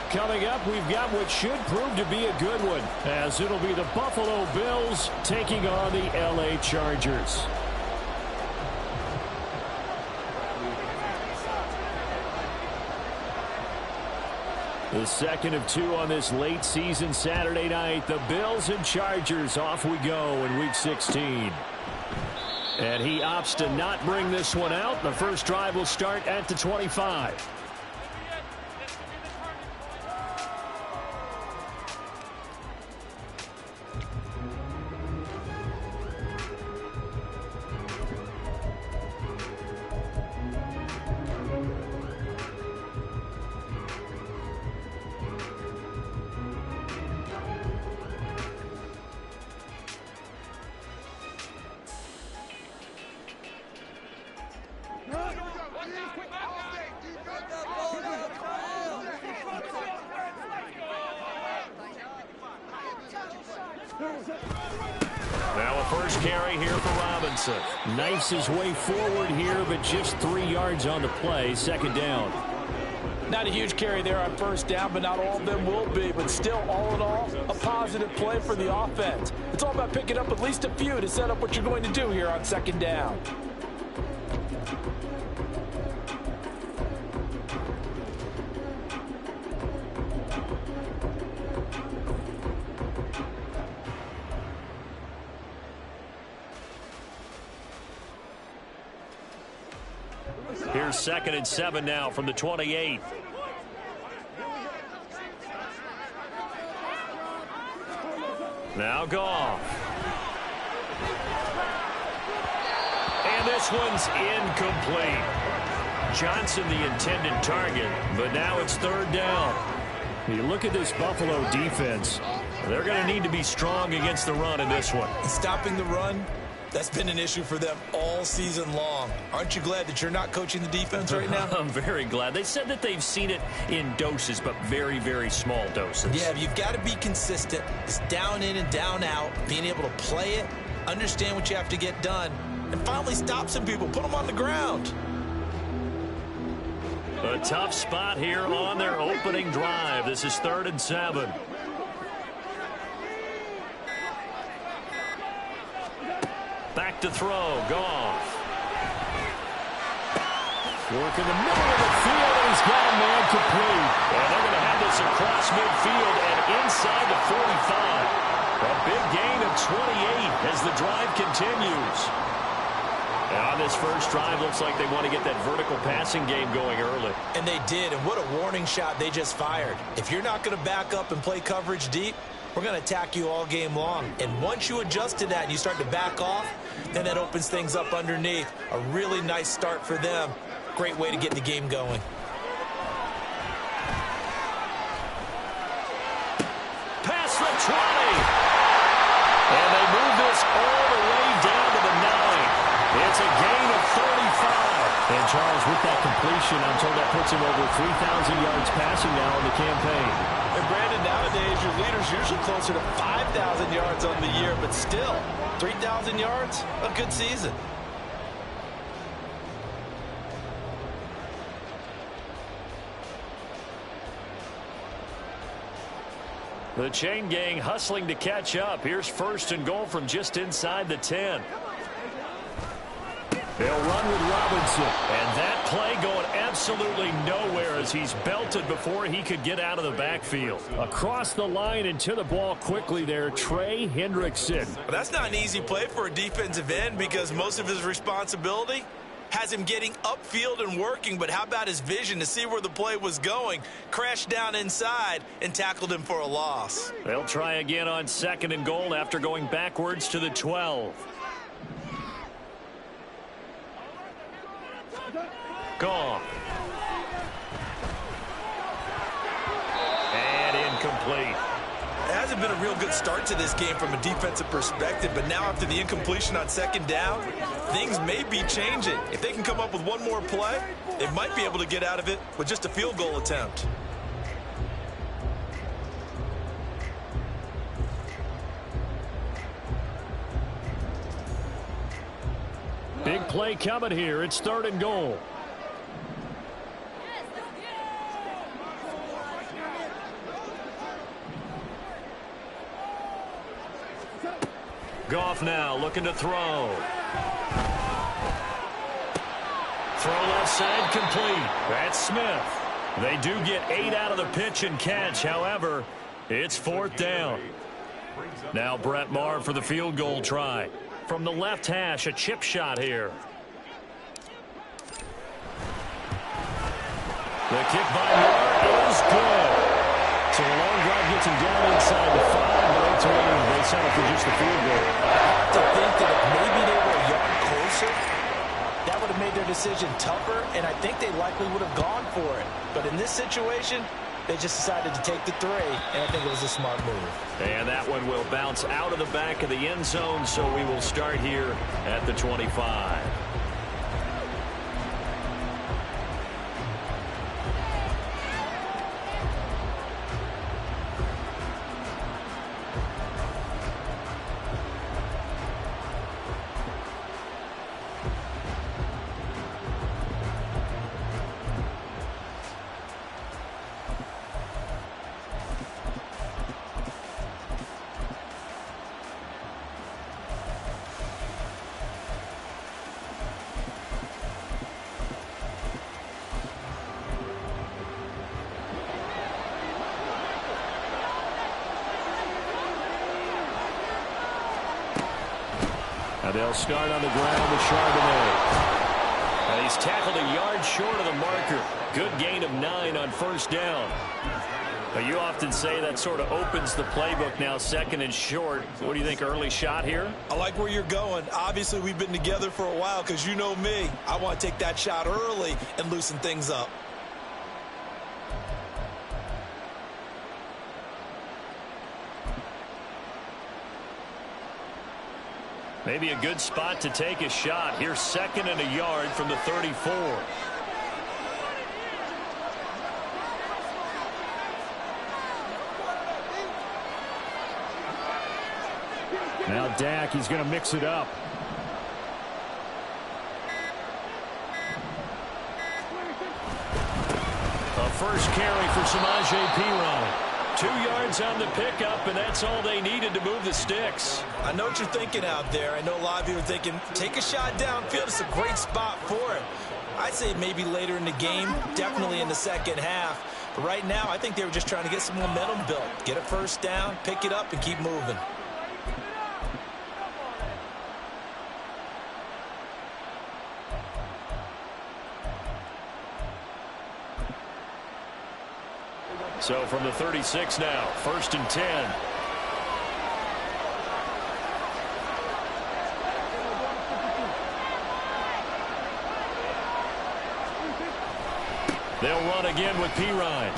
Coming up, we've got what should prove to be a good one, as it'll be the Buffalo Bills taking on the LA Chargers. The second of two on this late season Saturday night. The Bills and Chargers, off we go in Week 16. And he opts to not bring this one out. The first drive will start at the 25. Now a first carry here for Robinson. Knifes his way forward here, but just 3 yards on the play. Second down. Not a huge carry there on first down, but not all of them will be. But still, all in all, a positive play for the offense. It's all about picking up at least a few to set up what you're going to do here on second down. Here's 2nd and 7 now from the 28. Now Goff. And this one's incomplete. Johnson the intended target, but now it's 3rd down. You look at this Buffalo defense. They're going to need to be strong against the run in this one. Stopping the run, that's been an issue for them all season long. Aren't you glad that you're not coaching the defense right now? I'm very glad. They said that they've seen it in doses, but very, very small doses. Yeah, you've got to be consistent. It's down in and down out, being able to play it, understand what you have to get done, and finally stop some people, put them on the ground. A tough spot here on their opening drive. This is 3rd and 7. Back to throw. Goff. Work in the middle of the field, and he's got a man complete. And they're going to have this across midfield and inside the 45. A big gain of 28 as the drive continues. And on this first drive, looks like they want to get that vertical passing game going early. And they did, and what a warning shot they just fired. If you're not going to back up and play coverage deep, we're going to attack you all game long. And once you adjust to that and you start to back off, then that opens things up underneath. A really nice start for them. Great way to get the game going. Past the 20. And they move this all the way down to the 9. It's a gain of 35. And Charles, with that completion, I'm told that puts him over 3,000 yards passing now in the campaign. And Brandon, nowadays your leader's usually closer to 5,000 yards on the year, but still, 3,000 yards, a good season. The chain gang hustling to catch up. Here's 1st and goal from just inside the 10. They'll run with Robinson. And that play going absolutely nowhere as he's belted before he could get out of the backfield. Across the line and to the ball quickly there, Trey Hendrickson. Well, that's not an easy play for a defensive end because most of his responsibility has him getting upfield and working, but how about his vision to see where the play was going? Crashed down inside and tackled him for a loss. They'll try again on 2nd and goal after going backwards to the 12. Gone. And incomplete. It hasn't been a real good start to this game from a defensive perspective, but now after the incompletion on 2nd down, things may be changing. If they can come up with one more play, they might be able to get out of it with just a field goal attempt. Big play coming here. It's 3rd and goal. Goff now looking to throw. Throw left side complete. That's Smith. They do get 8 out of the pitch and catch. However, it's 4th down. Now Brett Maher for the field goal try. From the left hash, a chip shot here. The kick by Maher is good. So the long drive gets him down inside the 5, but ultimately they settle for just the field goal. I have to think that if maybe they were a yard closer, that would have made their decision tougher, and I think they likely would have gone for it. But in this situation, they just decided to take the 3, and I think it was a smart move. And that one will bounce out of the back of the end zone, so we will start here at the 25. Now they'll start on the ground with Charbonnet. And he's tackled a yard short of the marker. Good gain of 9 on 1st down. But you often say that sort of opens the playbook now, 2nd and short. What do you think, early shot here? I like where you're going. Obviously, we've been together for a while because you know me. I want to take that shot early and loosen things up. Maybe a good spot to take a shot. Here's 2nd and a yard from the 34. Now Dak, he's going to mix it up. A first carry for Samaje Perine. 2 yards on the pickup, and that's all they needed to move the sticks. I know what you're thinking out there. I know a lot of you are thinking, take a shot downfield. It's a great spot for it. I'd say maybe later in the game, definitely in the 2nd half. But right now, I think they were just trying to get some momentum built. Get a first down, pick it up, and keep moving. So from the 36 now, 1st and 10. They'll run again with Perine.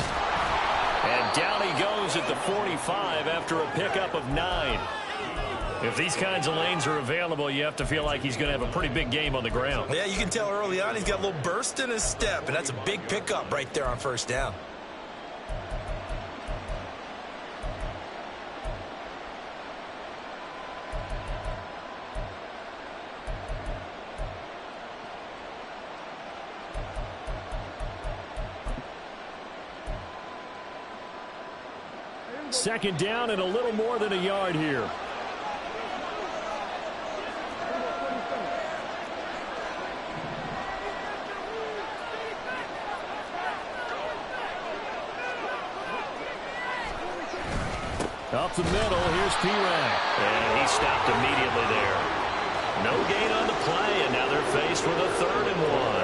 And down he goes at the 45 after a pickup of 9. If these kinds of lanes are available, you have to feel like he's going to have a pretty big game on the ground. Yeah, you can tell early on he's got a little burst in his step, and that's a big pickup right there on 1st down. Second down and a little more than a yard here. Up the middle, here's Perine. And he stopped immediately there. No gain on the play, and now they're faced with a 3rd and 1.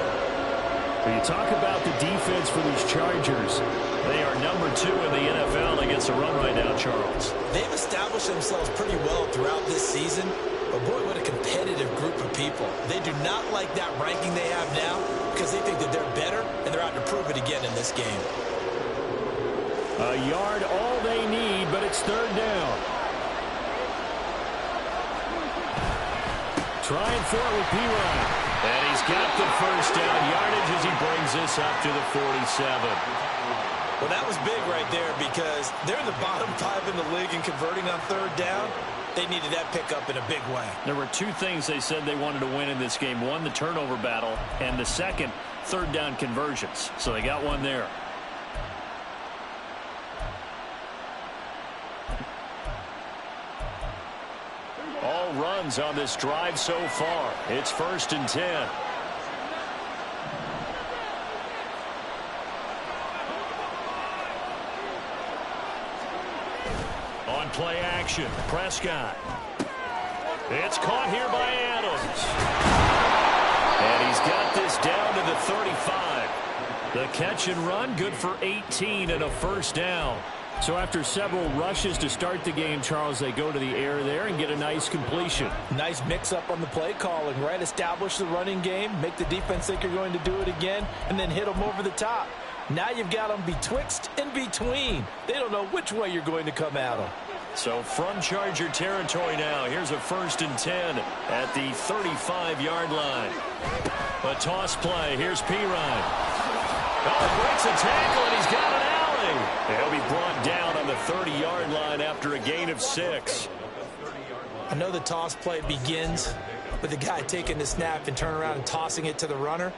When you talk about the defense for these Chargers, they are number 2 in the NFL against the run right now, Charles. They've established themselves pretty well throughout this season, but boy, what a competitive group of people. They do not like that ranking they have now because they think that they're better, and they're out to prove it again in this game. a yard all they need, but it's 3rd down. Trying for it with Perine. And he's got the first down yardage as he brings this up to the 47. Well, that was big right there because they're in the bottom 5 in the league in converting on 3rd down. They needed that pickup in a big way. There were 2 things they said they wanted to win in this game. One, the turnover battle, and the second, 3rd down conversions. So they got one there. All runs on this drive so far. It's 1st and 10. On play action, Prescott. It's caught here by Adams. And he's got this down to the 35. The catch and run, good for 18 and a first down. So after several rushes to start the game, Charles, they go to the air there and get a nice completion. Nice mix-up on the play calling, right? Establish the running game, make the defense think you're going to do it again, and then hit them over the top. Now you've got them betwixt and between. They don't know which way you're going to come at them. So from Charger territory now, here's a 1st and 10 at the 35-yard line. A toss play. Here's Pirine. Oh, breaks a tackle, and he's got an alley. He'll be brought down on the 30-yard line after a gain of 6. I know the toss play begins with the guy taking the snap and turning around and tossing it to the runner.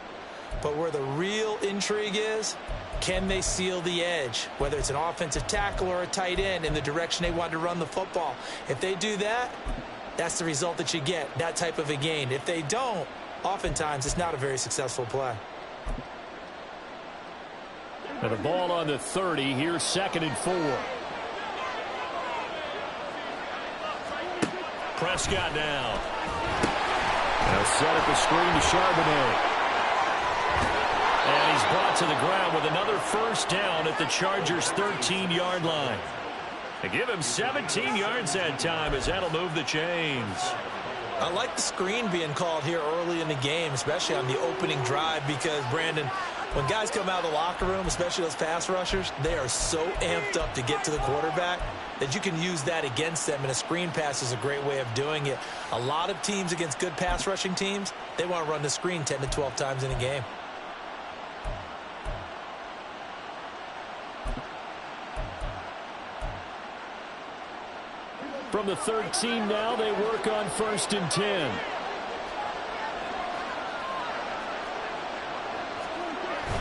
But where the real intrigue is, can they seal the edge, whether it's an offensive tackle or a tight end, in the direction they want to run the football? If they do that, that's the result that you get, that type of a gain. If they don't, oftentimes it's not a very successful play. And the ball on the 30. Here's 2nd and 4. Prescott now. They'll set up a screen to Charbonnet. And he's brought to the ground with another first down at the Chargers' 13-yard line. They give him 17 yards that time, as that'll move the chains. I like the screen being called here early in the game, especially on the opening drive, because, Brandon, when guys come out of the locker room, especially those pass rushers, they are so amped up to get to the quarterback that you can use that against them, and a screen pass is a great way of doing it. A lot of teams against good pass rushing teams, they want to run the screen 10 to 12 times in a game. From the 13 now, they work on 1st and 10.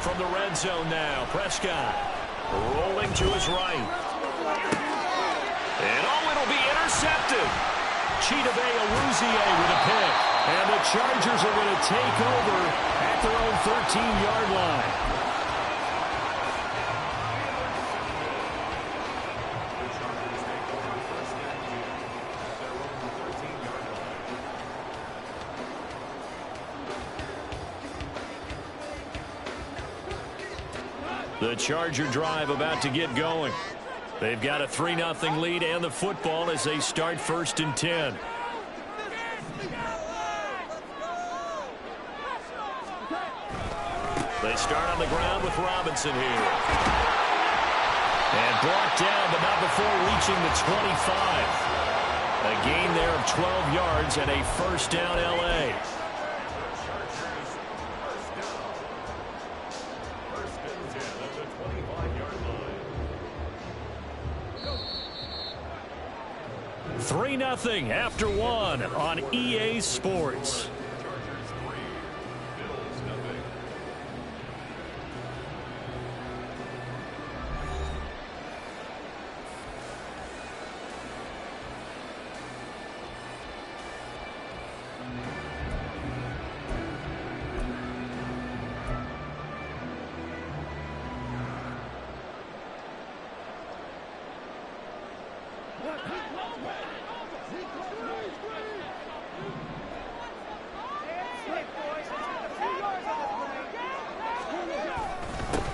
From the red zone now, Prescott rolling to his right. And it'll be intercepted. Chidobe Awuzie with a pick. And the Chargers are going to take over at their own 13-yard line. The Charger drive about to get going. They've got a 3-0 lead and the football as they start 1st and 10. They start on the ground with Robinson here. And brought down, but not before reaching the 25. A gain there of 12 yards and a first down L.A. Nothing after one on EA Sports.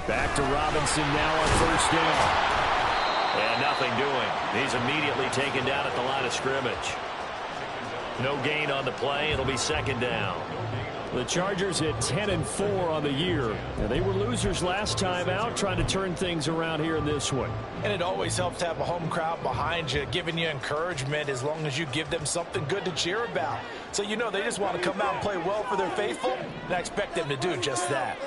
Back to Robinson now on first down. And nothing doing. He's immediately taken down at the line of scrimmage. No gain on the play. It'll be second down. The Chargers hit 10-4 on the year. And they were losers last time out, trying to turn things around here in this one. And it always helps to have a home crowd behind you, giving you encouragement as long as you give them something good to cheer about. So you know they just want to come out and play well for their faithful, and I expect them to do just that.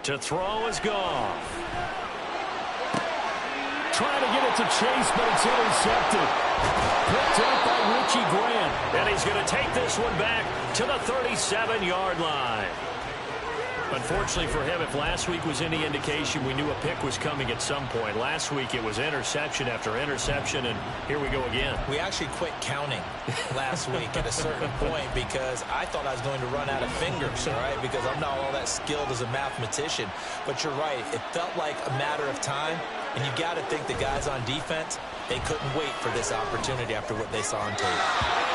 To throw is Goff. Trying to get it to Chase, but it's intercepted. Picked up by Richie Grant. And he's going to take this one back to the 37-yard line. Unfortunately for him, if last week was any indication, we knew a pick was coming at some point. Last week it was interception after interception, and here we go again. We actually quit counting last week at a certain point because I thought I was going to run out of fingers, all right, because I'm not all that skilled as a mathematician. But you're right. It felt like a matter of time, and you got to think the guys on defense, they couldn't wait for this opportunity after what they saw on tape.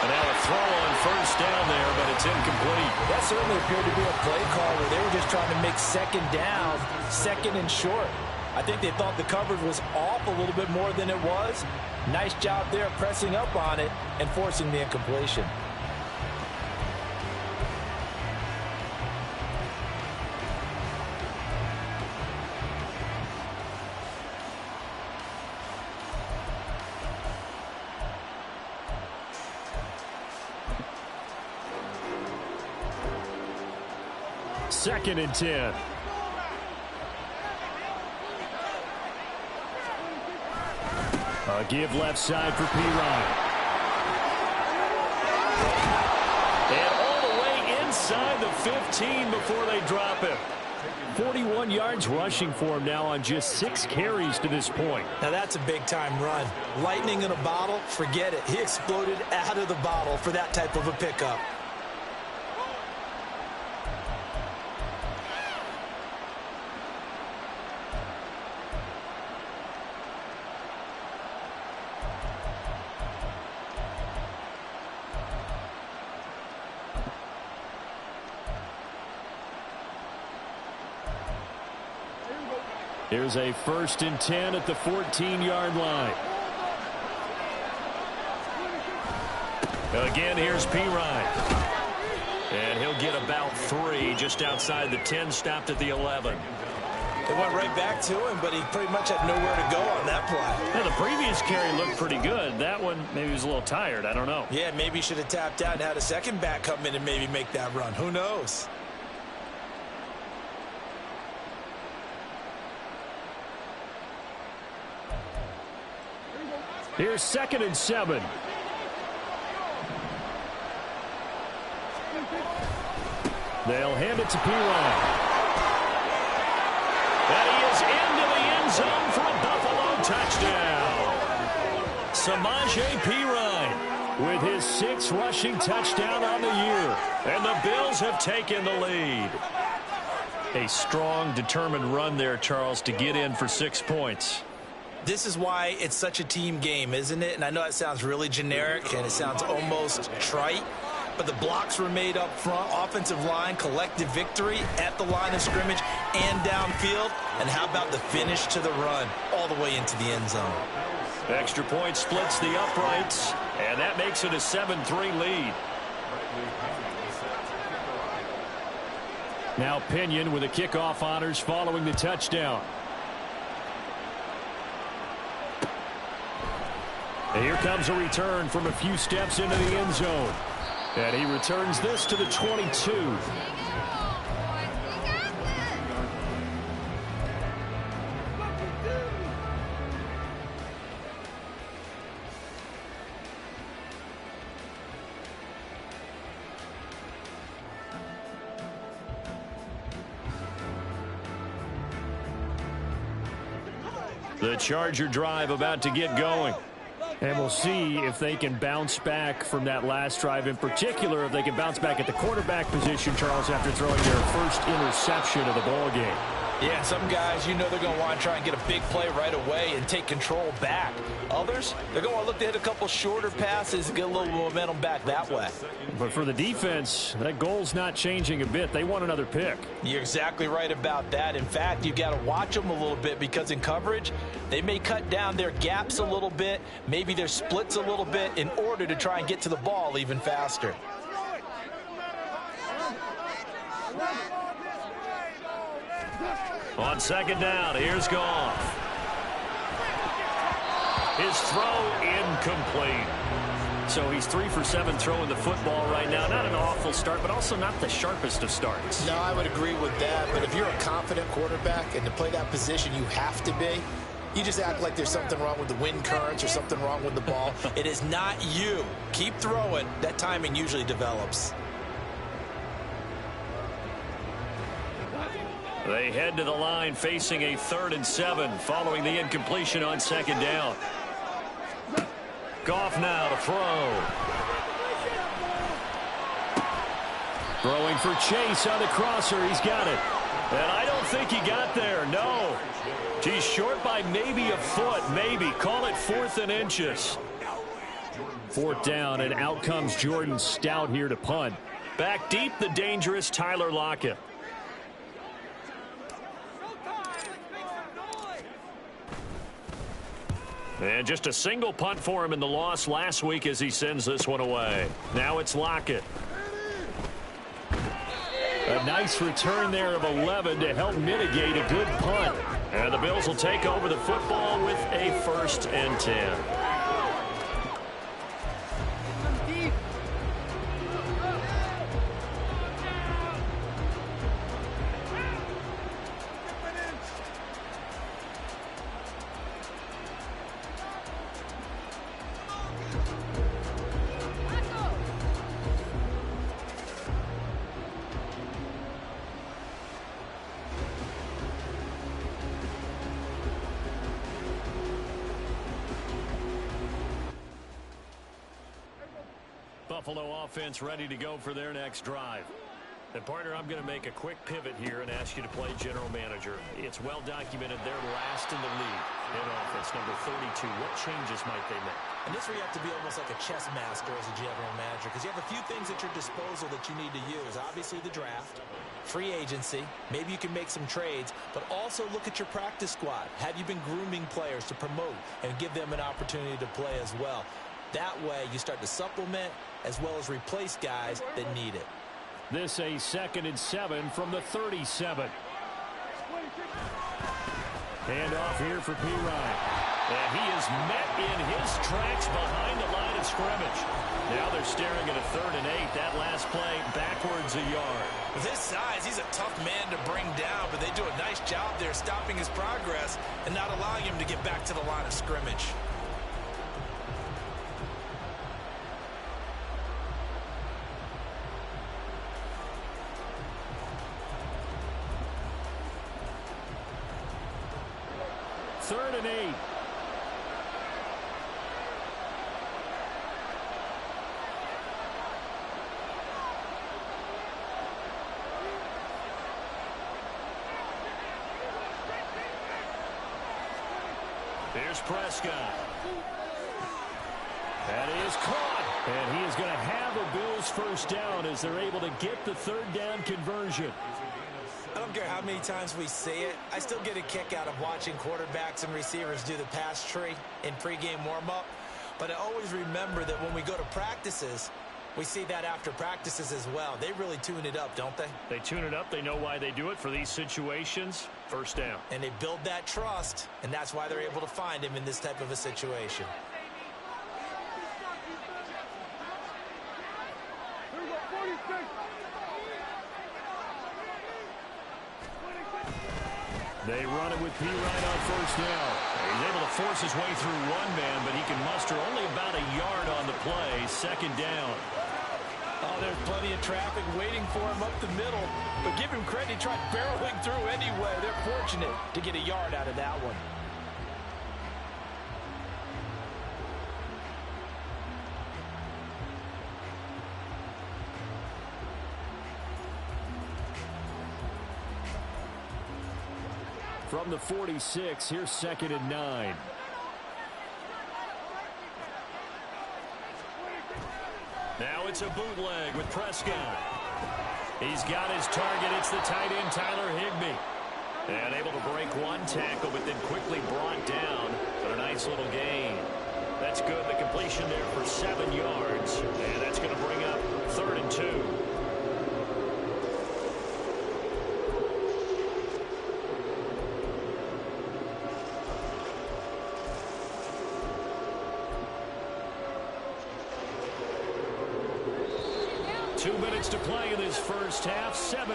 And now a throw on first down there, but it's incomplete. That certainly appeared to be a play call where they were just trying to make second down, second and short. I think they thought the coverage was off a little bit more than it was. Nice job there pressing up on it and forcing the incompletion. Second and 10. A give left side for Pirine. And all the way inside the 15 before they drop him. 41 yards rushing for him now on just 6 carries to this point. Now that's a big-time run. Lightning in a bottle, forget it. He exploded out of the bottle for that type of a pickup. Here's a 1st and 10 at the 14-yard line. Again, here's Pirine. And he'll get about 3 just outside the 10, stopped at the 11. It went right back to him, but he pretty much had nowhere to go on that play. Now, the previous carry looked pretty good. That one, maybe he was a little tired. I don't know. Yeah, maybe he should have tapped out and had a second back come in and maybe make that run. Who knows? Here's 2nd and 7. They'll hand it to Pirine. And he is into the end zone for a Buffalo touchdown. Samaje Pirine With his 6th rushing touchdown on the year. And the Bills have taken the lead. A strong, determined run there, Charles, to get in for 6 points. This is why it's such a team game, isn't it? And I know it sounds really generic and it sounds almost trite, but the blocks were made up front, offensive line, collective victory at the line of scrimmage and downfield. And how about the finish to the run all the way into the end zone? Extra point splits the uprights, and that makes it a 7-3 lead. Now Pinion with the kickoff honors following the touchdown. And here comes a return from a few steps into the end zone. And he returns this to the 22. The Charger drive about to get going. And we'll see if they can bounce back from that last drive, in particular if they can bounce back at the quarterback position, Charles, after throwing their first interception of the ball game. Yeah, some guys, you know they're going to want to try and get a big play right away and take control back. Others, they're going to look to hit a couple shorter passes and get a little momentum back that way. But for the defense, that goal's not changing a bit. They want another pick. You're exactly right about that. In fact, you've got to watch them a little bit because in coverage, they may cut down their gaps a little bit, maybe their splits a little bit in order to try and get to the ball even faster. On second down, here's Goff. His throw incomplete. So he's 3 for 7 throwing the football right now. Not an awful start, but also not the sharpest of starts. No, I would agree with that. But if you're a confident quarterback and to play that position you have to be, you just act like there's something wrong with the wind currents or something wrong with the ball. It is not you. Keep throwing. That timing usually develops. They head to the line facing a 3rd and 7 following the incompletion on 2nd down. Goff now to throw. Throwing for Chase on the crosser. He's got it. And I don't think he got there. No. He's short by maybe a foot. Maybe. Call it 4th and inches. 4th down, and out comes Jordan Stout here to punt. Back deep, the dangerous Tyler Lockett. And just a single punt for him in the loss last week as he sends this one away. Now it's Lockett. A nice return there of 11 to help mitigate a good punt. And the Bills will take over the football with a 1st and 10. Buffalo offense ready to go for their next drive. And partner, I'm going to make a quick pivot here and ask you to play general manager. It's well documented they're last in the league in offense, number 32. What changes might they make? And this is where you have to be almost like a chess master as a general manager, because you have a few things at your disposal that you need to use. Obviously the draft, free agency, maybe you can make some trades, but also look at your practice squad. Have you been grooming players to promote and give them an opportunity to play as well? That way you start to supplement as well as replace guys that need it. This a 2nd and 7 from the 37. Hand off here for P. Ryan. And he is met in his tracks behind the line of scrimmage. Now they're staring at a 3rd and 8. That last play backwards a yard. With his size, he's a tough man to bring down, but they do a nice job there stopping his progress and not allowing him to get back to the line of scrimmage. Third and 8. Here's Prescott. That is caught. And he is going to have a Bills 1st down as they're able to get the 3rd down conversion. I don't care how many times we see it. I still get a kick out of watching quarterbacks and receivers do the pass tree in pregame warm-up. But I always remember that when we go to practices, we see that after practices as well. They really tune it up, don't they? They tune it up. They know why they do it for these situations. 1st down. And they build that trust, and that's why they're able to find him in this type of a situation. They run it with P. Ryan on 1st down. He's able to force his way through one man, but he can muster only about a yard on the play. 2nd down. Oh, there's plenty of traffic waiting for him up the middle. But give him credit, he tried barreling through anyway. They're fortunate to get a yard out of that one. From the 46, here's 2nd and 9. Now it's a bootleg with Prescott. He's got his target. It's the tight end, Tyler Higbee. And able to break one tackle, but then quickly brought down. But a nice little gain. That's good. The completion there for 7 yards. And that's going to bring up 3rd and 2. To play in this first half, 7-3,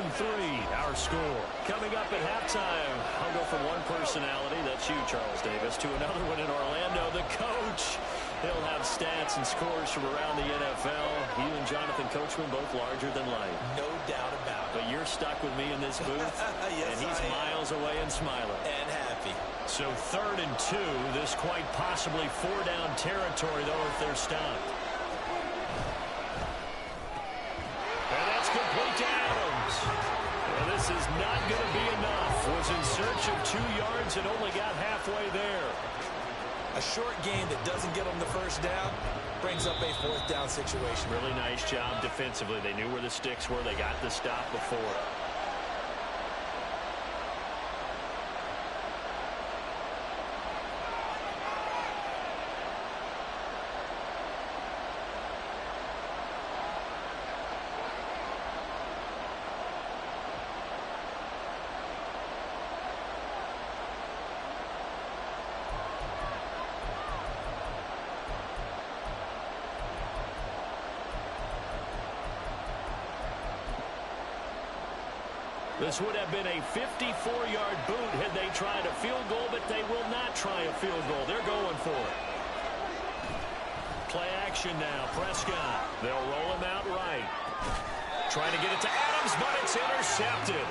our score. Coming up at halftime, I'll go from one personality, that's you, Charles Davis, to another one in Orlando, the coach. He'll have stats and scores from around the NFL, even and Jonathan Coachman both larger than life. No doubt about it. But you're stuck with me in this booth, yes, and he's miles away and smiling. And happy. So 3rd and 2. This quite possibly 4-down territory, though, if they're stopped. And that's complete to Adams. And this is not going to be enough. Was in search of 2 yards and only got halfway there. A short game that doesn't get them the first down brings up a 4th down situation. Really nice job defensively. They knew where the sticks were. They got the stop before. This would have been a 54-yard boot had they tried a field goal, but they will not try a field goal. They're going for it. Play action now. Prescott. They'll roll him out right. Trying to get it to Adams, but it's intercepted.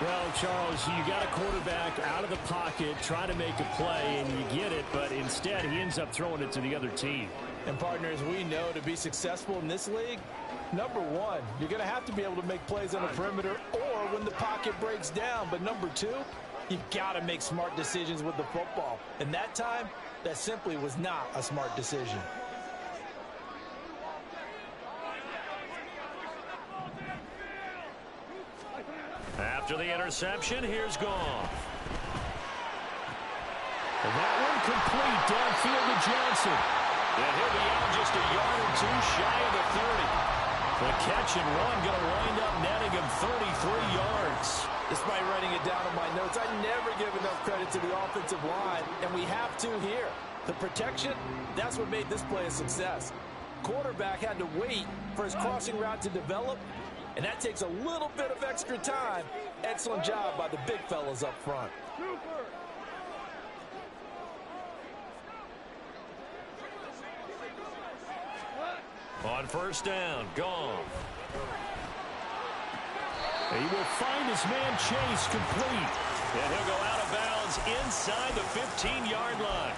Well, Charles, you got a quarterback out of the pocket trying to make a play, and you get it, but instead he ends up throwing it to the other team. And partners, we know to be successful in this league, number one, you're going to have to be able to make plays on the perimeter or when the pocket breaks down. But number two, you've got to make smart decisions with the football. And that time, that simply was not a smart decision. After the interception, here's Goff. And that one complete downfield to Johnson. And he'll be out just a yard or 2 shy of the 30. The catch and run going to wind up netting him 33 yards. Despite writing it down on my notes, I never give enough credit to the offensive line, and we have to here. The protection, that's what made this play a success. Quarterback had to wait for his crossing route to develop, and that takes a little bit of extra time. Excellent job by the big fellas up front. On 1st down, Goff. He will find his man Chase complete. And he'll go out of bounds inside the 15-yard line.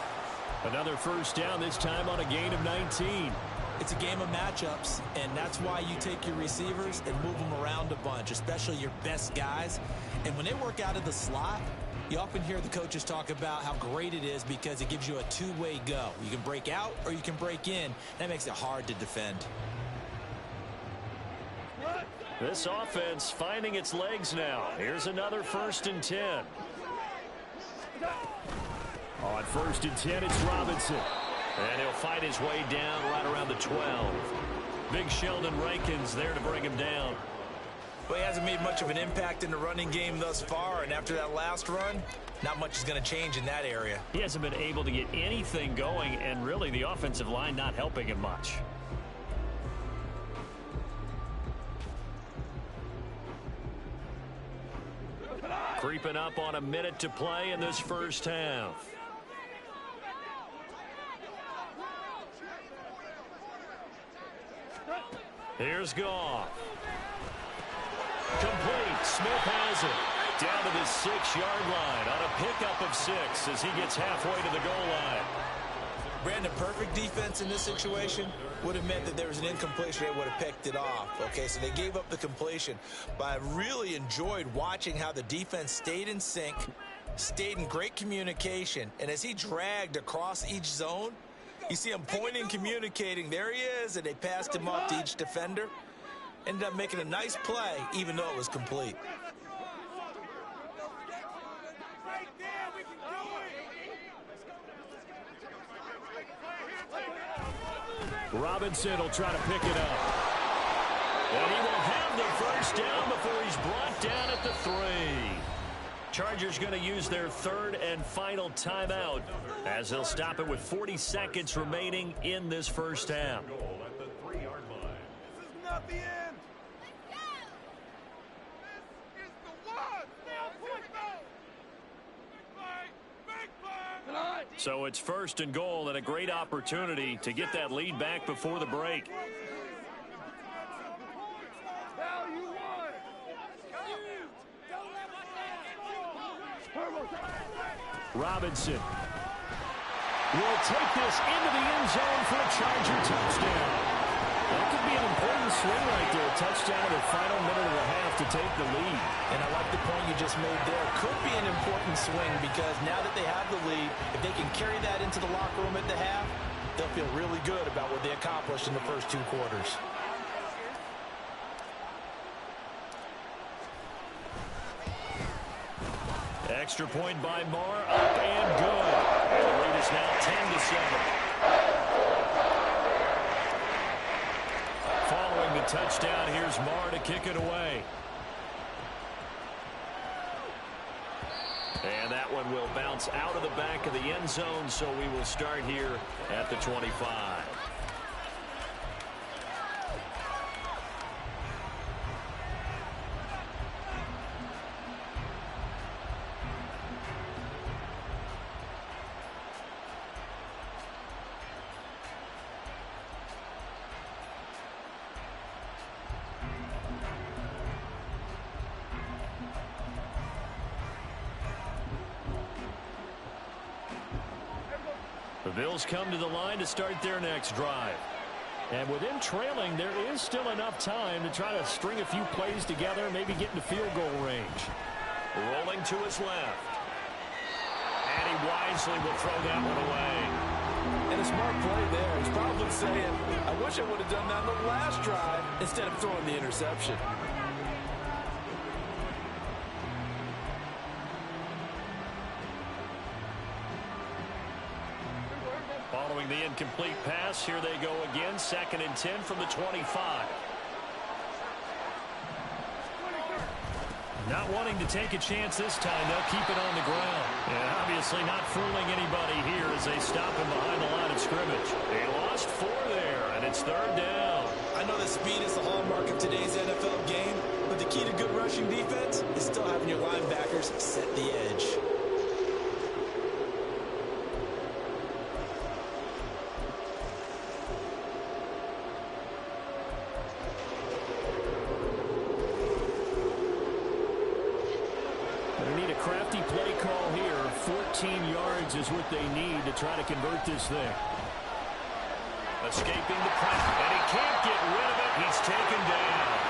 Another 1st down, this time on a gain of 19. It's a game of matchups, and that's why you take your receivers and move them around a bunch, especially your best guys. And when they work out of the slot, you often hear the coaches talk about how great it is because it gives you a two-way go. You can break out or you can break in. That makes it hard to defend. This offense finding its legs now. Here's another 1st and 10. On 1st and 10, it's Robinson. And he'll fight his way down right around the 12. Big Sheldon Rankins there to bring him down. Well, he hasn't made much of an impact in the running game thus far, and after that last run, not much is going to change in that area. He hasn't been able to get anything going, and really the offensive line not helping him much. Creeping up on a minute to play in this 1st half. Here's Goff. Complete. Smith has it. Down to the 6-yard line on a pickup of 6 as he gets halfway to the goal line. Brandon, perfect defense in this situation would have meant that there was an incompletion. They would have picked it off. Okay, so they gave up the completion. But I really enjoyed watching how the defense stayed in sync, stayed in great communication. And as he dragged across each zone, you see him pointing, communicating. There he is, and they passed him off to each defender. Ended up making a nice play, even though it was complete. Robinson will try to pick it up. And he will have the 1st down before he's brought down at the 3. Chargers going to use their 3rd and final timeout as they'll stop it with 40 seconds remaining in this 1st half. This is not the end. This is the one. Big play. So it's 1st and goal and a great opportunity to get that lead back before the break. Robinson will take this into the end zone for a Charger touchdown. That could be an important swing right there. A touchdown in the final minute of the half to take the lead. And I like the point you just made there. Could be an important swing because now that they have the lead, if they can carry that into the locker room at the half, they'll feel really good about what they accomplished in the first 2 quarters. Extra point by Marr, up and good. And the lead is now 10-7. Following the touchdown, here's Marr to kick it away. And that one will bounce out of the back of the end zone, so we will start here at the 25. The Bills come to the line to start their next drive. And with them trailing, there is still enough time to try to string a few plays together, maybe get into field goal range. Rolling to his left. And he wisely will throw that one away. And a smart play there. He's probably saying, I wish I would have done that on the last drive instead of throwing the interception. Following the incomplete pass, here they go again. 2nd and 10 from the 25. Not wanting to take a chance this time, they'll keep it on the ground. And obviously not fooling anybody here as they stop him behind the line of scrimmage. They lost 4 there, and it's 3rd down. I know that speed is the hallmark of today's NFL game, but the key to good rushing defense is still having your linebackers set the edge. Crafty play call here. 14 yards is what they need to try to convert this thing. Escaping the pressure, and he can't get rid of it. He's taken down.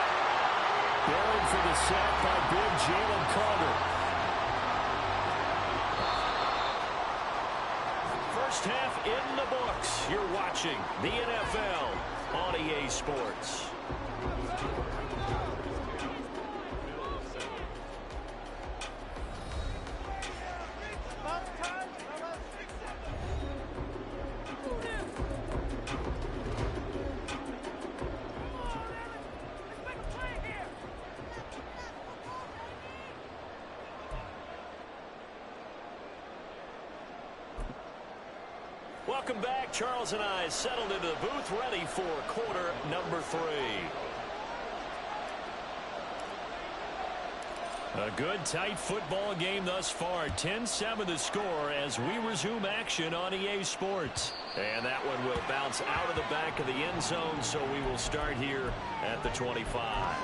Buried for the sack by big Jalen Carter. First half in the books. You're watching the NFL on EA Sports. Welcome back. Charles and I settled into the booth, ready for quarter number 3. A good, tight football game thus far. 10-7 the score as we resume action on EA Sports. And that one will bounce out of the back of the end zone, so we will start here at the 25.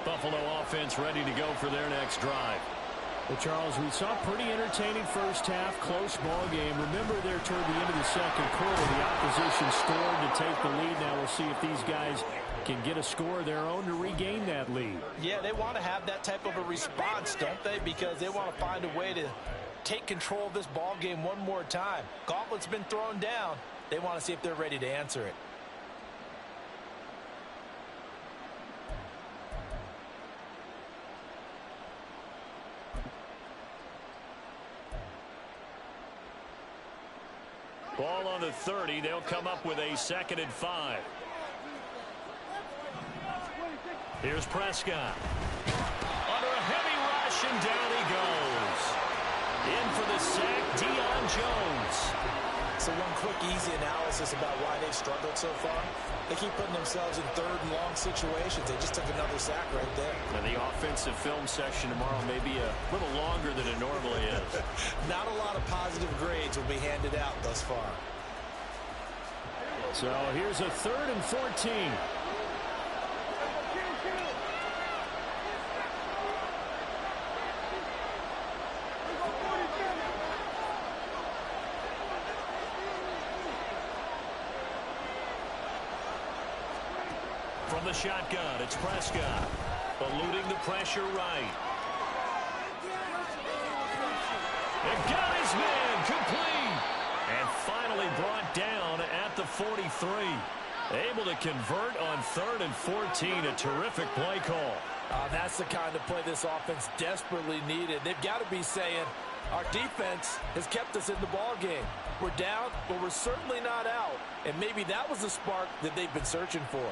Buffalo offense ready to go for their next drive. Well, Charles, we saw a pretty entertaining first half, close ball game. Remember there toward the end of the second quarter, the opposition scored to take the lead. Now we'll see if these guys can get a score of their own to regain that lead. Yeah, they want to have that type of a response, don't they? Because they want to find a way to take control of this ball game one more time. Gauntlet's been thrown down. They want to see if they're ready to answer it. Ball on the 30. They'll come up with a 2nd and 5. Here's Prescott. Under a heavy rush, and down he goes. In for the sack, Deion Jones. So one quick, easy analysis about why they've struggled so far. They keep putting themselves in third and long situations. They just took another sack right there. And the offensive film session tomorrow may be a little longer than it normally is. Not a lot of positive grades will be handed out thus far. So here's a 3rd and 14. From the shotgun, it's Prescott. Eluding the pressure right. And got his man complete. And finally brought down at the 43. Able to convert on 3rd and 14. A terrific play call. That's the kind of play this offense desperately needed. They've got to be saying, our defense has kept us in the ball game. We're down, but we're certainly not out. And maybe that was the spark that they've been searching for.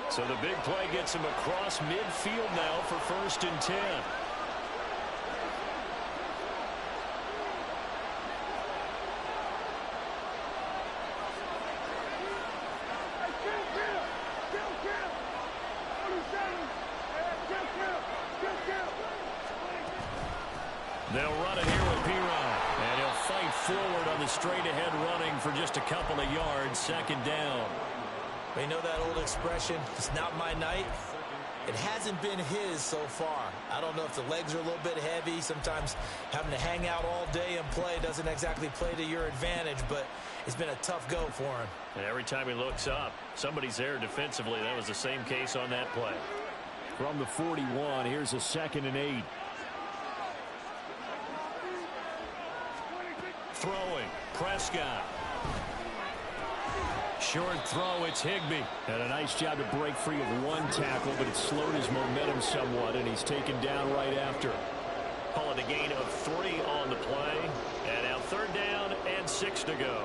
So the big play gets him across midfield now for 1st and 10. They'll run it here with P-Rod. And he'll fight forward on the straight-ahead running for just a couple of yards. 2nd down. You know that old expression, it's not my night? It hasn't been his so far. I don't know if the legs are a little bit heavy. Sometimes having to hang out all day and play doesn't exactly play to your advantage, but it's been a tough go for him. And every time he looks up, somebody's there defensively. That was the same case on that play. From the 41, here's a 2nd and 8. Throwing, Prescott. Short throw, it's Higbee. And a nice job to break free of one tackle, but it slowed his momentum somewhat, and he's taken down right after. Call it a gain of 3 on the play. And now 3rd down and 6 to go.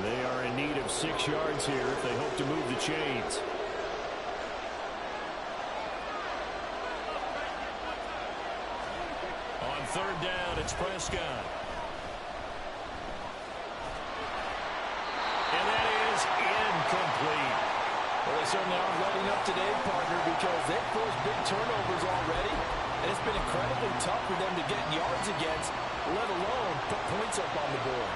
They are in need of 6 yards here if they hope to move the chains. On 3rd down, it's Prescott. And that is incomplete. Well, they certainly aren't letting up today, partner, because they've forced big turnovers already, and it's been incredibly tough for them to get yards against, let alone put points up on the board.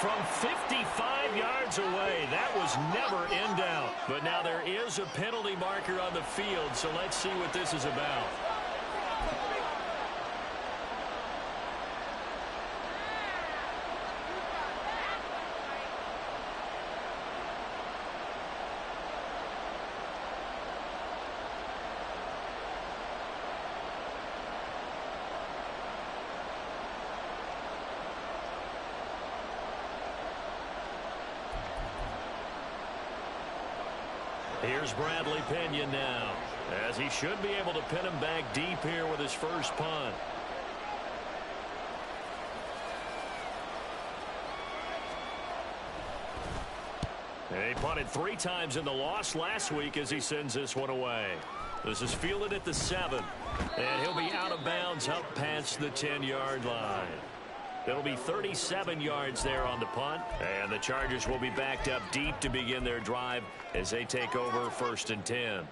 From 55 yards away. That was never in doubt. But now there is a penalty marker on the field, so let's see what this is about. Here's Bradley Pinion now, as he should be able to pin him back deep here with his first punt. He punted 3 times in the loss last week as he sends this one away. This is fielded at the 7, and he'll be out of bounds up past the 10-yard line. It'll be 37 yards there on the punt, and the Chargers will be backed up deep to begin their drive as they take over 1st and 10.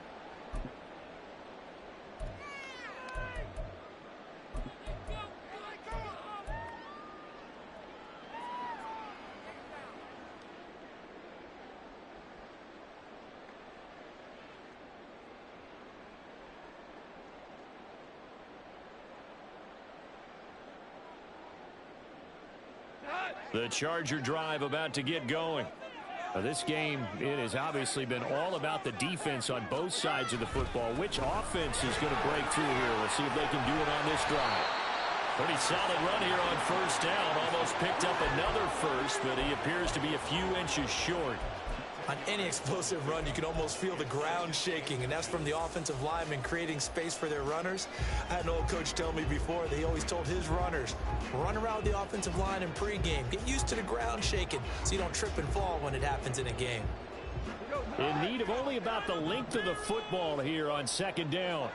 The Charger drive about to get going. This game, it has obviously been all about the defense on both sides of the football. Which offense is going to break through here? We'll see if they can do it on this drive. Pretty solid run here on first down. Almost picked up another first, but he appears to be a few inches short. On any explosive run, you can almost feel the ground shaking, and that's from the offensive linemen creating space for their runners. I had an old coach tell me before, they always told his runners, run around the offensive line in pregame. Get used to the ground shaking so you don't trip and fall when it happens in a game. In need of only about the length of the football here on second down.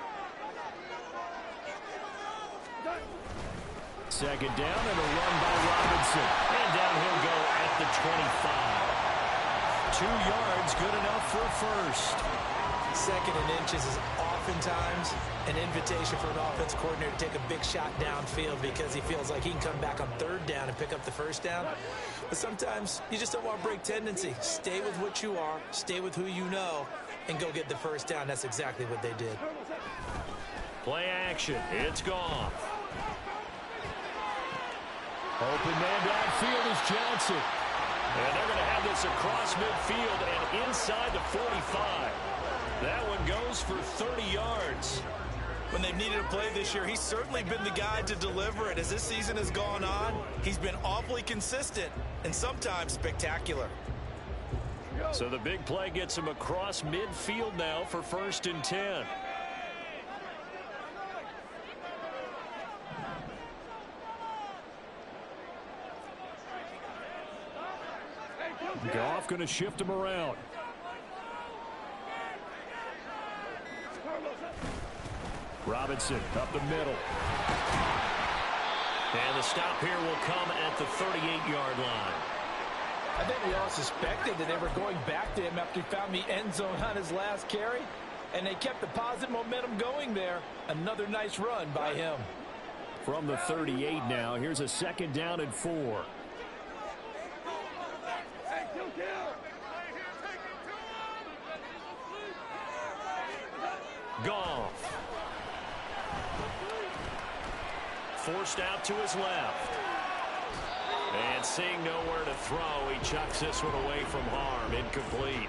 Second down and a run by Robinson. And down he'll go at the 25. 2 yards, good enough for a first. Second and inches is oftentimes an invitation for an offense coordinator to take a big shot downfield because he feels like he can come back on third down and pick up the first down. But sometimes you just don't want to break tendency. Stay with what you are, stay with who you know, and go get the first down. That's exactly what they did. Play action. It's gone. Open man downfield is Johnson. And they're going to have this across midfield and inside the 45. That one goes for 30 yards. When they've needed a play this year, he's certainly been the guy to deliver it. As this season has gone on, he's been awfully consistent and sometimes spectacular. So the big play gets him across midfield now for 1st and 10. Goff going to shift him around. Robinson up the middle. And the stop here will come at the 38-yard line. I think we all suspected that they were going back to him after he found the end zone on his last carry. And they kept the positive momentum going there. Another nice run by him. From the 38 now, here's a second down and 4. Goff. Forced out to his left. And seeing nowhere to throw, he chucks this one away from harm. Incomplete.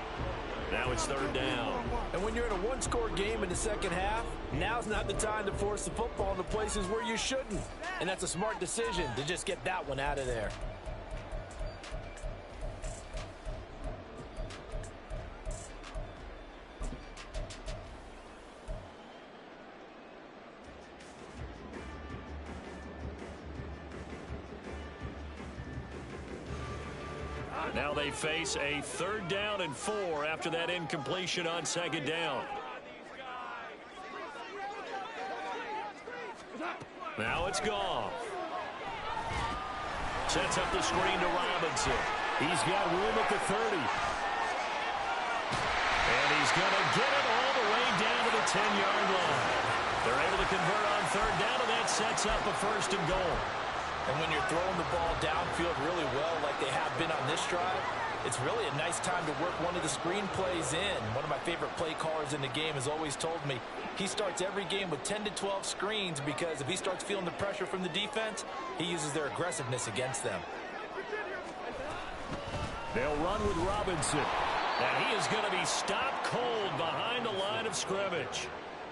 Now it's 3rd down. And when you're in a one-score game in the second half, now's not the time to force the football into places where you shouldn't. And that's a smart decision to just get that one out of there. Now they face a 3rd down and 4 after that incompletion on 2nd down. Now it's Goff. Sets up the screen to Robinson. He's got room at the 30. And he's going to get it all the way down to the 10-yard line. They're able to convert on 3rd down, and that sets up a 1st and goal. And when you're throwing the ball downfield really well like they have been on this drive, it's really a nice time to work one of the screen plays in. One of my favorite play callers in the game has always told me he starts every game with 10 to 12 screens because if he starts feeling the pressure from the defense, he uses their aggressiveness against them. They'll run with Robinson. And he is going to be stopped cold behind the line of scrimmage.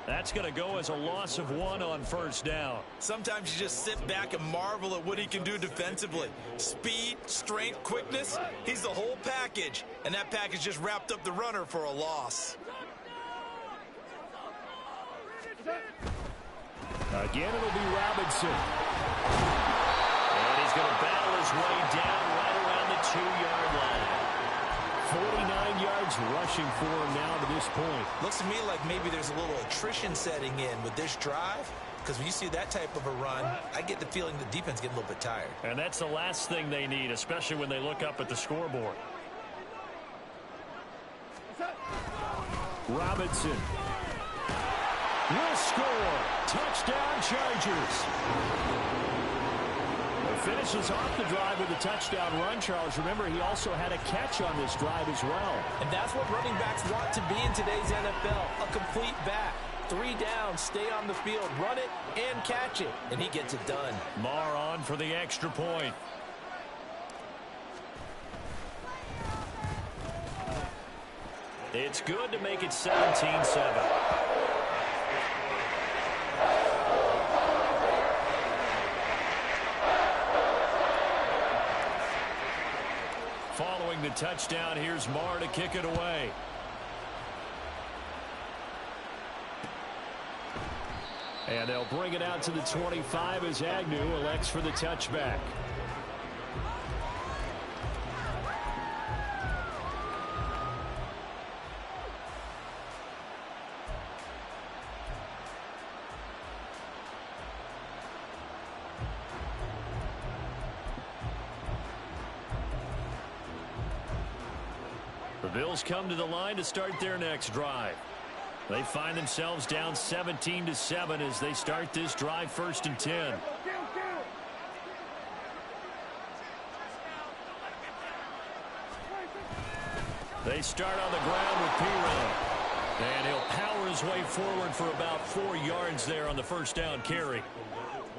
That's going to go as a loss of 1 on 1st down. Sometimes you just sit back and marvel at what he can do defensively. Speed, strength, quickness, he's the whole package. And that package just wrapped up the runner for a loss. Again, it'll be Robinson. And he's going to battle his way down right around the 2-yard line. 49 yards rushing for him now to this point. Looks to me like maybe there's a little attrition setting in with this drive. Because when you see that type of a run, I get the feeling the defense getting a little bit tired. And that's the last thing they need, especially when they look up at the scoreboard. Robinson will score. Touchdown, Chargers. Finishes off the drive with a touchdown run, Charles. Remember, he also had a catch on this drive as well. And that's what running backs want to be in today's NFL, a complete back. 3 down, stay on the field, run it, and catch it. And he gets it done. Marr on for the extra point. It's good to make it 17-7. Following the touchdown, here's Marr to kick it away. And they'll bring it out to the 25 as Agnew elects for the touchback. The Bills come to the line to start their next drive. They find themselves down 17-7 as they start this drive 1st and 10. They start on the ground with Pirine. And he'll power his way forward for about 4 yards there on the first down carry.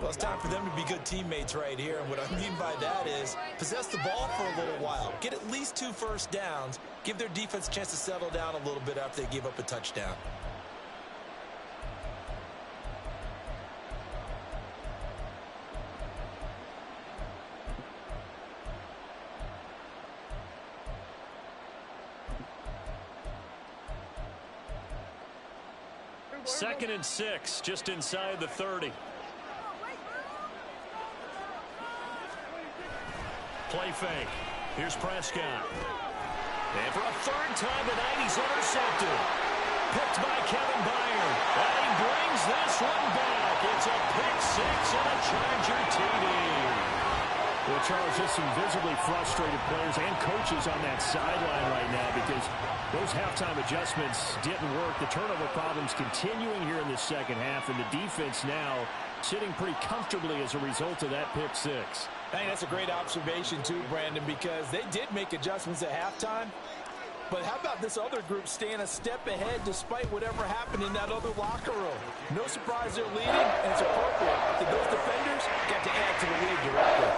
Well, it's time for them to be good teammates right here. And what I mean by that is possess the ball for a little while. Get at least 2 first downs. Give their defense a chance to settle down a little bit after they give up a touchdown. Second and 6, just inside the 30. Play fake. Here's Prescott. And for a 3rd time tonight, he's intercepted. Picked by Kevin Byard. And he brings this one back. It's a pick 6 and a Charger TD. Well, Charles, just some visibly frustrated players and coaches on that sideline right now because those halftime adjustments didn't work. The turnover problems continuing here in the second half, and the defense now sitting pretty comfortably as a result of that pick 6. I think that's a great observation, too, Brandon, because they did make adjustments at halftime. But how about this other group staying a step ahead despite whatever happened in that other locker room? No surprise they're leading, and it's appropriate. Those defenders got to add to the lead directly.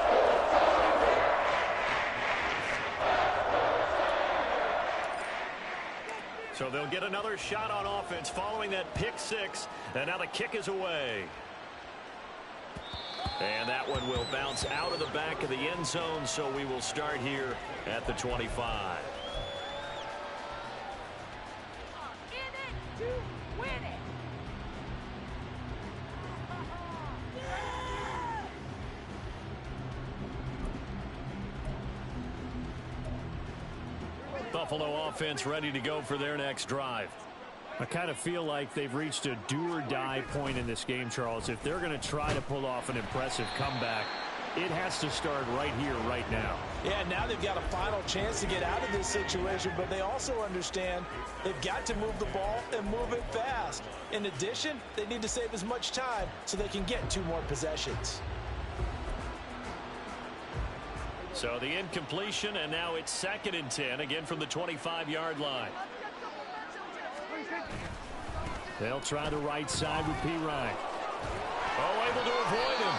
So they'll get another shot on offense following that pick 6, and now the kick is away. And that one will bounce out of the back of the end zone, so we will start here at the 25. Buffalo offense ready to go for their next drive. I kind of feel like they've reached a do-or-die point in this game, Charles. If they're going to try to pull off an impressive comeback, it has to start right here, right now. Yeah, now they've got a final chance to get out of this situation, but they also understand they've got to move the ball and move it fast. In addition, they need to save as much time so they can get 2 more possessions. So the incompletion, and now it's 2nd and 10, again from the 25-yard line. They'll try the right side with Pirine. Oh, able to avoid him.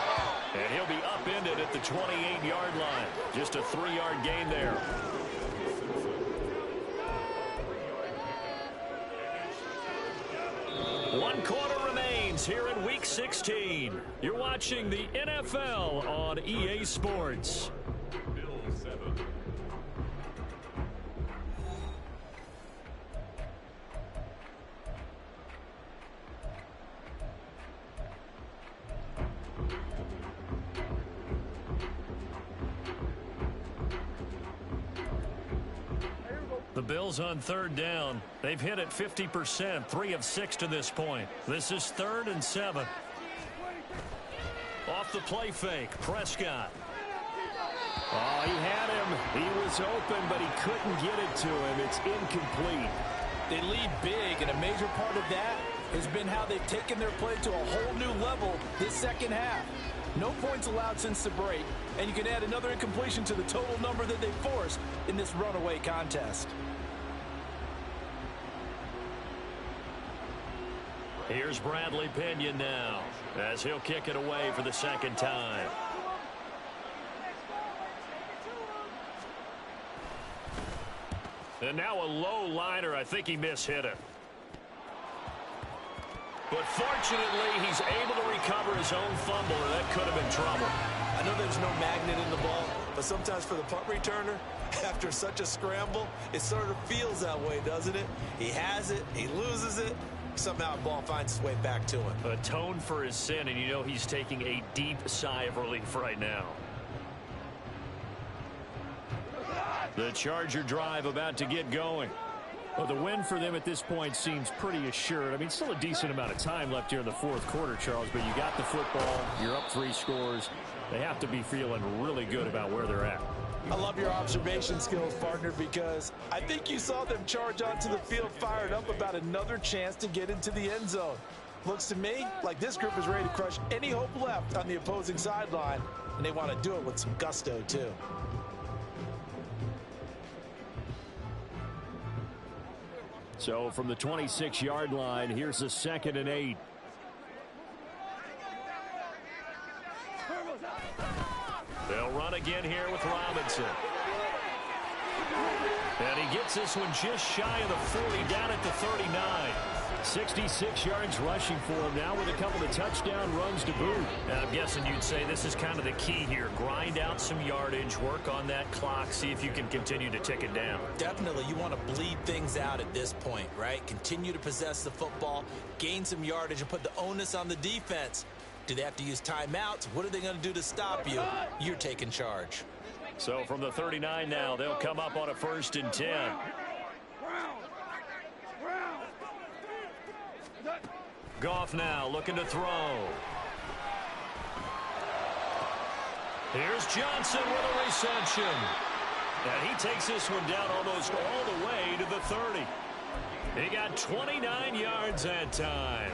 And he'll be upended at the 28-yard line. Just a 3-yard gain there. One quarter remains here in Week 16. You're watching the NFL on EA Sports. The Bills on 3rd down. They've hit it 50%, 3 of 6 to this point. This is 3rd and 7. Off the play fake, Prescott. Oh, he had him. He was open, but he couldn't get it to him. It's incomplete. They lead big, and a major part of that has been how they've taken their play to a whole new level this second half. No points allowed since the break, and you can add another incompletion to the total number that they forced in this runaway contest. Here's Bradley Pinion now, as he'll kick it away for the 2nd time. And now a low liner. I think he mishit it. But fortunately, he's able to recover his own fumble, or that could have been trouble. I know there's no magnet in the ball, But sometimes for the punt returner, after such a scramble, it sort of feels that way, doesn't it? He has it, he loses it, somehow the ball finds its way back to him. Atone for his sin, and you know he's taking a deep sigh of relief right now. The Charger drive about to get going. Well, the win for them at this point seems pretty assured. I mean, still a decent amount of time left here in the fourth quarter, Charles, but you got the football, you're up 3 scores. They have to be feeling really good about where they're at. I love your observation skills, partner, because I think you saw them charge onto the field fired up about another chance to get into the end zone. Looks to me like this group is ready to crush any hope left on the opposing sideline, and they want to do it with some gusto, too. So from the 26-yard line, here's a 2nd and 8. They'll run again here with Robinson. And he gets this one just shy of the 40, down at the 39. 66 yards rushing for him now with a couple of touchdown runs to boot. And I'm guessing you'd say this is kind of the key here. Grind out some yardage, work on that clock, see if you can continue to tick it down. Definitely, you want to bleed things out at this point, right? Continue to possess the football, gain some yardage, and put the onus on the defense. Do they have to use timeouts? What are they going to do to stop you? You're taking charge. So from the 39 now, they'll come up on a 1st and 10. Goff now looking to throw. Here's Johnson with a reception. And he takes this one down almost all the way to the 30. He got 29 yards that time.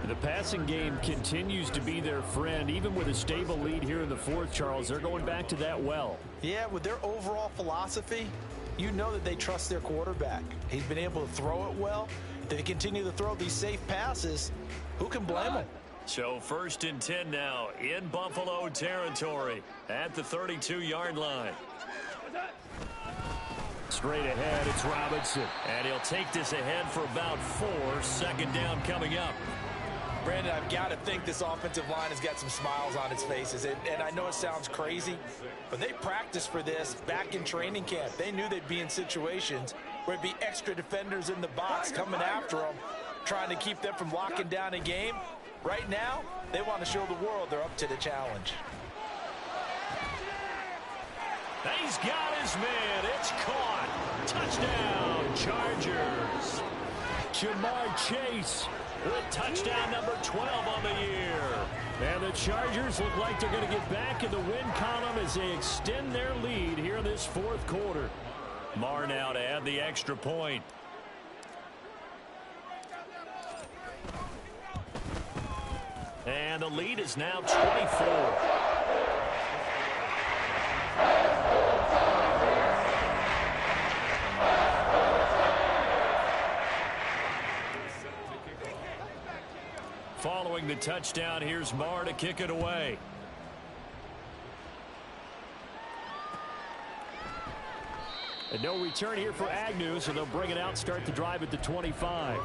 The passing game continues to be their friend. Even with a stable lead here in the fourth, Charles, they're going back to that well. Yeah, with their overall philosophy, you know that they trust their quarterback. He's been able to throw it well. If they continue to throw these safe passes, who can blame them? So 1st and 10 now in Buffalo territory at the 32-yard line. Straight ahead, it's Robinson. And he'll take this ahead for about 4. 2nd down coming up. Brandon, I've got to think this offensive line has got some smiles on its faces. And I know it sounds crazy, but they practiced for this back in training camp. They knew they'd be in situations where it'd be extra defenders in the box coming after them, trying to keep them from locking down a game. Right now, they want to show the world they're up to the challenge. He's got his man. It's caught. Touchdown, Chargers. Jamar Chase with touchdown number 12 on the year. And the Chargers look like they're going to get back in the win column as they extend their lead here in this fourth quarter. Marr now to add the extra point. And the lead is now 24. Following the touchdown, here's Marr to kick it away. And no return here for Agnew, so they'll bring it out, start the drive at the 25.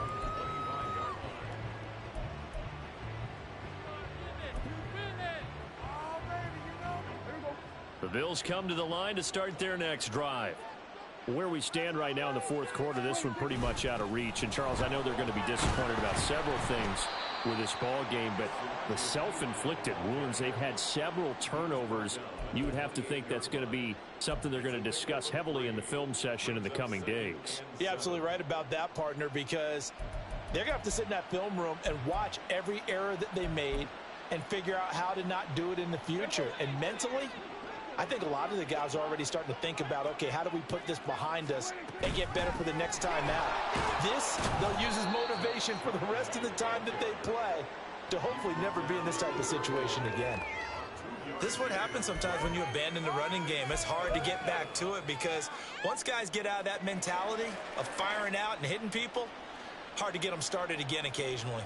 The Bills come to the line to start their next drive. Where we stand right now in the fourth quarter, this one pretty much out of reach. And, Charles, I know they're going to be disappointed about several things with this ball game, but the self-inflicted wounds, they've had several turnovers. You would have to think that's going to be something they're going to discuss heavily in the film session in the coming days. You're absolutely right about that, partner, because they're going to have to sit in that film room and watch every error that they made and figure out how to not do it in the future. And mentally, I think a lot of the guys are already starting to think about, okay, how do we put this behind us and get better for the next time out? This, they'll use as motivation for the rest of the time that they play to hopefully never be in this type of situation again. This is what happens sometimes when you abandon the running game. It's hard to get back to it because once guys get out of that mentality of firing out and hitting people, hard to get them started again occasionally.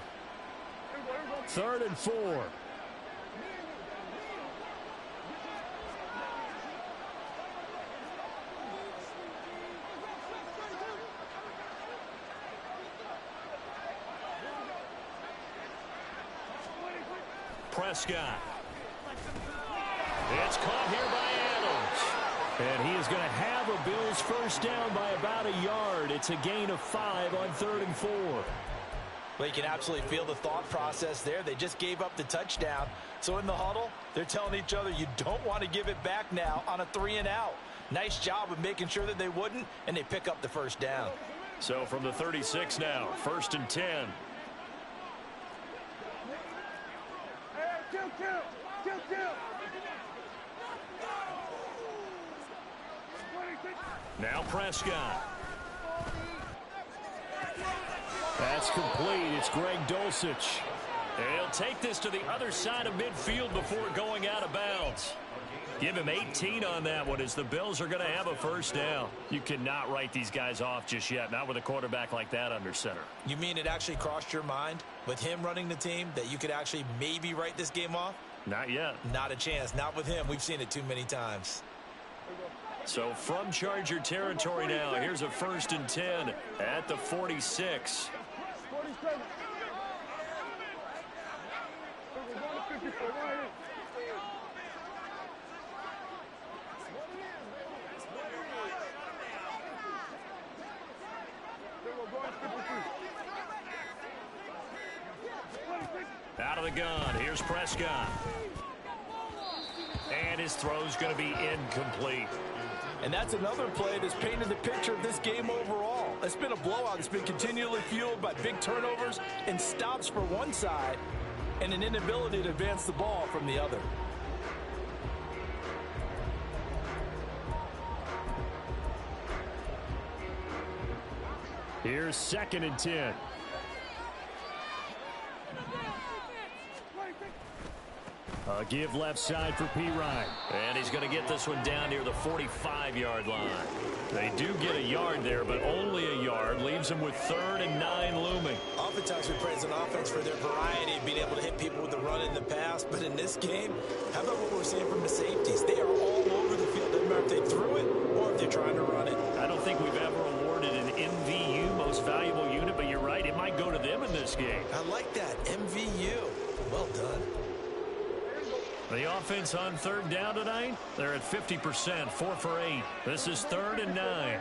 3rd and 4. Prescott. It's caught here by Adams. And he is going to have a Bills first down by about a yard. It's a gain of 5 on 3rd and 4. Well, you can absolutely feel the thought process there. They just gave up the touchdown. So in the huddle, they're telling each other, you don't want to give it back now on a 3-and-out. Nice job of making sure that they wouldn't, and they pick up the first down. So from the 36 now, 1st and 10. Now Prescott. That's complete. It's Greg Dulcich. He'll take this to the other side of midfield before going out of bounds. Give him 18 on that one as the Bills are going to have a first down. You cannot write these guys off just yet, not with a quarterback like that under center. You mean it actually crossed your mind with him running the team that you could actually maybe write this game off? Not yet. Not a chance. Not with him. We've seen it too many times. So from Charger territory now, here's a 1st and 10 at the 46. Out of the gun, here's Prescott. And his throw's going to be incomplete. And that's another play that's painted the picture of this game overall. It's been a blowout. It's been continually fueled by big turnovers and stops for one side and an inability to advance the ball from the other. Here's 2nd and 10. A give left side for Pirine. And he's going to get this one down near the 45-yard line. They do get a yard there, but only a yard. Leaves them with 3rd and 9 looming. Oftentimes we praise an offense for their variety of being able to hit people with the run in the pass. But in this game, how about what we're seeing from the safeties? They are all over the field. Doesn't matter if they threw it or if they're trying to run it. I don't think we've ever awarded an MVU, most valuable unit, but you're right. It might go to them in this game. I like that. MVU. Well done. The offense on 3rd down tonight, they're at 50%, 4 for 8. This is 3rd and 9.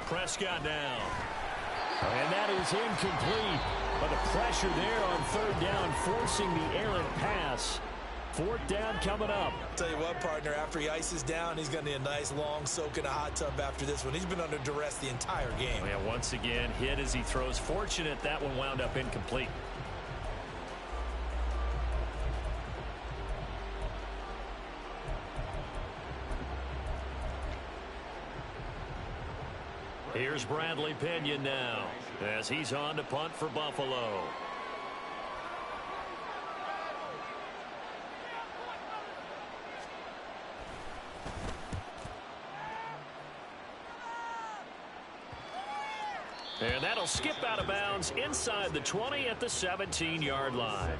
Prescott now. And that is incomplete. But the pressure there on 3rd down, forcing the errant pass. 4th down coming up. Tell you what, partner, after he ices down, he's going to need a nice long soak in a hot tub after this one. He's been under duress the entire game. Yeah, once again, hit as he throws. Fortunate that one wound up incomplete. Here's Bradley Pinion now as he's on to punt for Buffalo. And that'll skip out of bounds inside the 20 at the 17-yard line.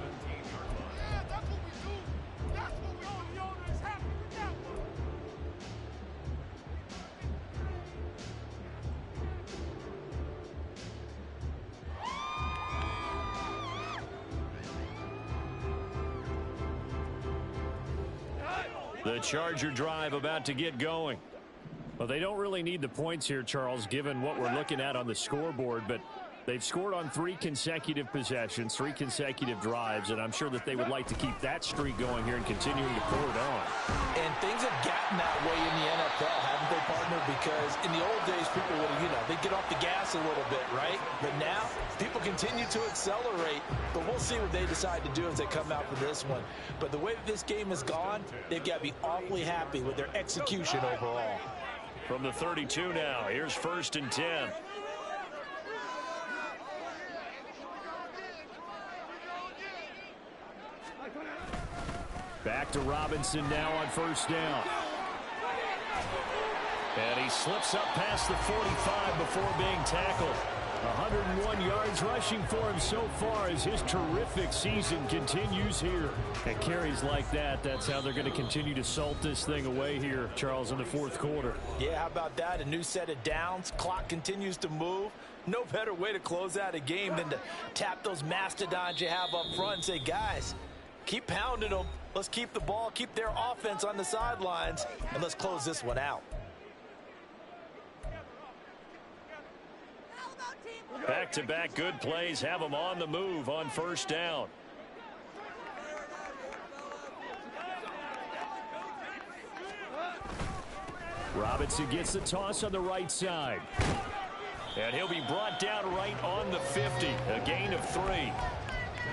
The Charger drive about to get going. Well, they don't really need the points here, Charles, given what we're looking at on the scoreboard, but they've scored on 3 consecutive possessions, 3 consecutive drives, and I'm sure that they would like to keep that streak going here and continuing to pour it on. And things have gotten that way in the NFL, haven't they, partner? Because in the old days, people would, they'd get off the gas a little bit, right? But now, people continue to accelerate, but we'll see what they decide to do as they come out for this one. But the way that this game has gone, they've got to be awfully happy with their execution overall. From the 32 now, here's 1st and 10. Back to Robinson now on 1st down. And he slips up past the 45 before being tackled. 101 yards rushing for him so far as his terrific season continues here. And carries like that, that's how they're going to continue to salt this thing away here, Charles, in the 4th quarter. Yeah, how about that? A new set of downs. Clock continues to move. No better way to close out a game than to tap those mastodons you have up front and say, guys, keep pounding them. Let's keep the ball, keep their offense on the sidelines, and let's close this one out. Back-to-back good plays have them on the move on first down. Robinson gets the toss on the right side. And he'll be brought down right on the 50, a gain of 3.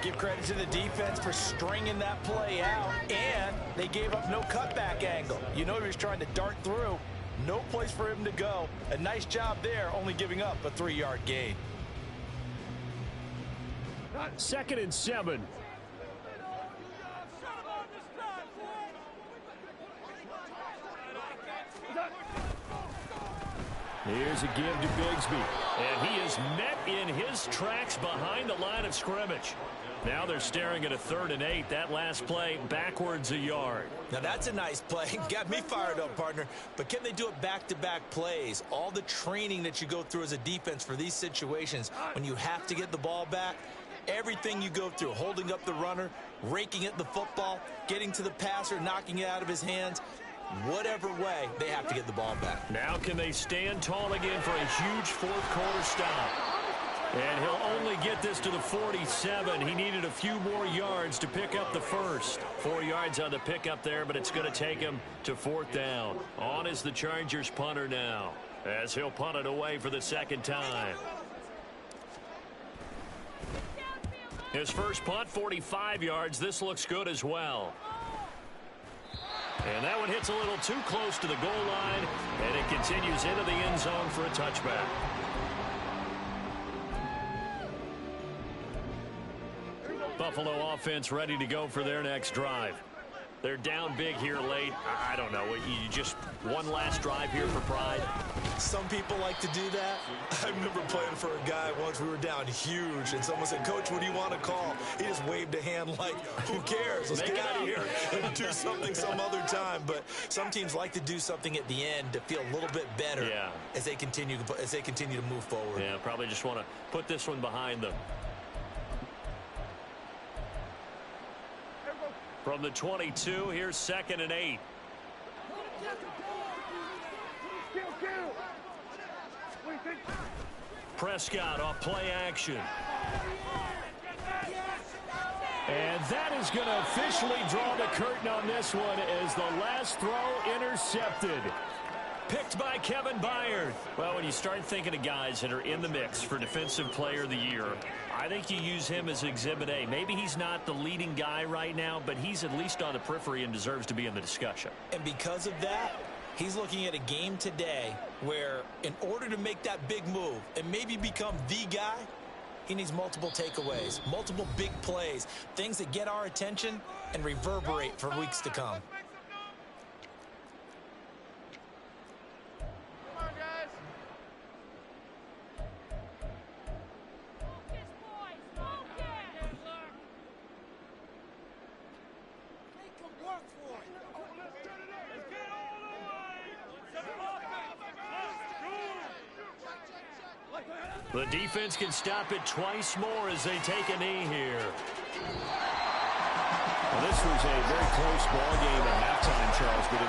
Give credit to the defense for stringing that play out, and they gave up no cutback angle. You know he was trying to dart through. No place for him to go. A nice job there, only giving up a 3-yard gain. 2nd and 7. Here's a give to Bigsby. And he is met in his tracks behind the line of scrimmage. Now they're staring at a 3rd and 8. That last play backwards a yard. Now that's a nice play. Got me fired up, partner. But can they do it back-to-back plays? All the training that you go through as a defense for these situations, when you have to get the ball back, everything you go through, holding up the runner, raking at the football, getting to the passer, knocking it out of his hands, whatever way, they have to get the ball back. Now can they stand tall again for a huge fourth-quarter stop? And he'll only get this to the 47. He needed a few more yards to pick up the first. 4 yards on the pickup there, but it's going to take him to 4th down. On is the Chargers punter now, as he'll punt it away for the 2nd time. His first punt, 45 yards. This looks good as well. And that one hits a little too close to the goal line, and it continues into the end zone for a touchback. Buffalo offense ready to go for their next drive. They're down big here late. I don't know. You just one last drive here for pride. Some people like to do that. I remember playing for a guy once. We were down huge, and someone said, "Coach, what do you want to call?" He just waved a hand like, "Who cares? Let's get out of here and do something some other time." But some teams like to do something at the end to feel a little bit better as they continue to move forward. Yeah, probably just want to put this one behind them. From the 22, here's 2nd and 8. Prescott off play action. And that is going to officially draw the curtain on this one as the last throw intercepted. Picked by Kevin Byard. Well, when you start thinking of guys that are in the mix for Defensive Player of the Year, I think you use him as Exhibit A. Maybe he's not the leading guy right now, but he's at least on the periphery and deserves to be in the discussion. And because of that, he's looking at a game today where in order to make that big move and maybe become the guy, he needs multiple takeaways, multiple big plays, things that get our attention and reverberate for weeks to come. The defense can stop it twice more as they take a knee here. Well, this was a very close ball game at halftime, Charles, but